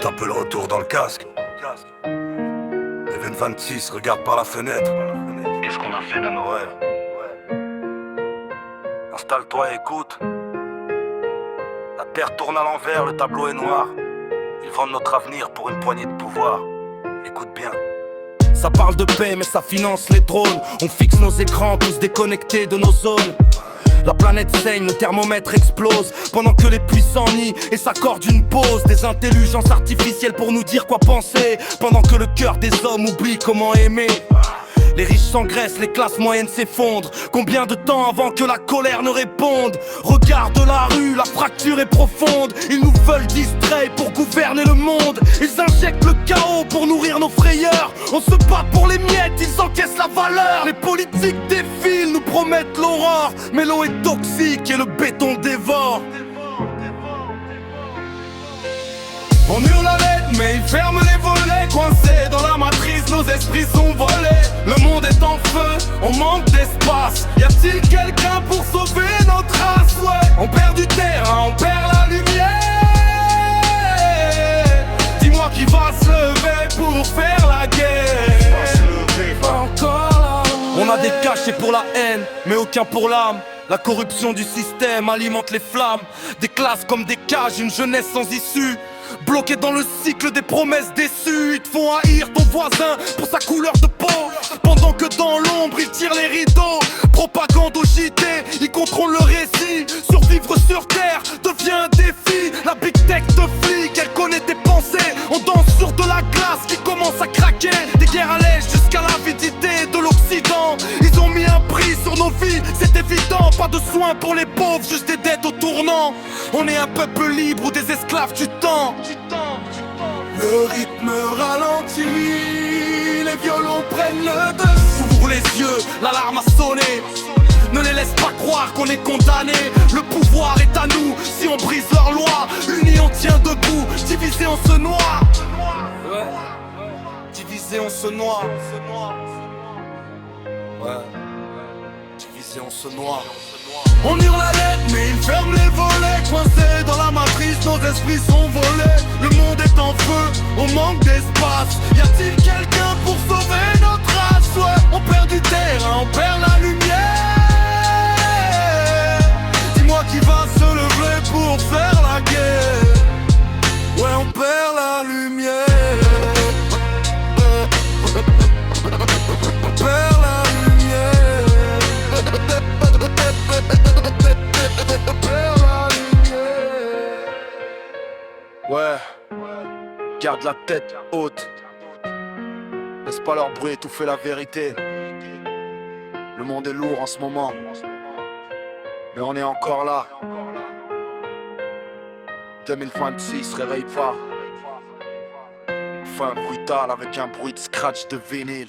un peu le retour dans le casque. Even 26, regarde par la fenêtre. Qu'est-ce qu'on a fait de nos rêves? Installe-toi et écoute. La terre tourne à l'envers, le tableau est noir. Ils vendent notre avenir pour une poignée de pouvoir. Écoute bien. Ça parle de paix mais ça finance les drones. On fixe nos écrans tous déconnectés de nos zones. La planète saigne, le thermomètre explose pendant que les puissants nient et s'accordent une pause. Des intelligences artificielles pour nous dire quoi penser, pendant que le cœur des hommes oublie comment aimer. Les riches s'engraissent, les classes moyennes s'effondrent. Combien de temps avant que la colère ne réponde? Regarde la rue, la fracture est profonde. Ils nous veulent distraits pour gouverner le monde. Ils injectent le chaos pour nourrir nos frayeurs. On se bat pour les miettes, ils encaissent la valeur. Les politiques défilent, nous promettent l'aurore. Mais l'eau est toxique et le béton dévore. On hurle à l'aide mais ils ferment les volets. Coincés dans la matrice, nos esprits sont volés. Le monde est en feu, on manque d'espace. Y a-t-il quelqu'un pour sauver notre race? Ouais. On perd du terrain, on perd la lumière. Dis-moi qui va se lever pour faire la guerre. Encore là. On a des cachets pour la haine, mais aucun pour l'âme. La corruption du système alimente les flammes. Des classes comme des cages, une jeunesse sans issue. Bloqué dans le cycle des promesses déçues. Ils te font haïr ton voisin pour sa couleur de peau, pendant que dans l'ombre ils tirent les rideaux. Propagande au JT, ils contrôlent le récit. Survivre sur terre devient un défi. La big tech de flic, elle connaît tes pensées. On danse sur de la glace qui commence à craquer. Des guerres allègent jusqu'à l'avidité de l'Occident. Ils ont mis un prix sur nos vies, c'est évident. Pas de soins pour les pauvres, juste des dettes au tournant. On est un peuple libre ou des esclaves du temps. Le rythme ralentit, les violons prennent le dessus. Ouvre les yeux, l'alarme a sonné. Ne les laisse pas croire qu'on est condamné. Le pouvoir est à nous si on brise leurs lois. Unis on tient debout, divisés on se noie. Ouais. Divisés on se noie. Ouais. Divisés on se noie. On hurle à l'aide mais ils ferment les volets. Coincés dans la matrice, nos esprits sont volés. Le monde est en feu, on manque d'espace. Y a-t-il quelqu'un pour sauver notre race? Ouais. On perd du terrain, on perd la lumière. Dis-moi qui va se lever pour faire la guerre. Ouais, on perd la lumière. On perd la lumière. Ouais, garde la tête haute. Laisse pas leur bruit étouffer la vérité. Le monde est lourd en ce moment, mais on est encore là. 2026, réveille pas. Fin brutale avec un bruit de scratch de vinyle.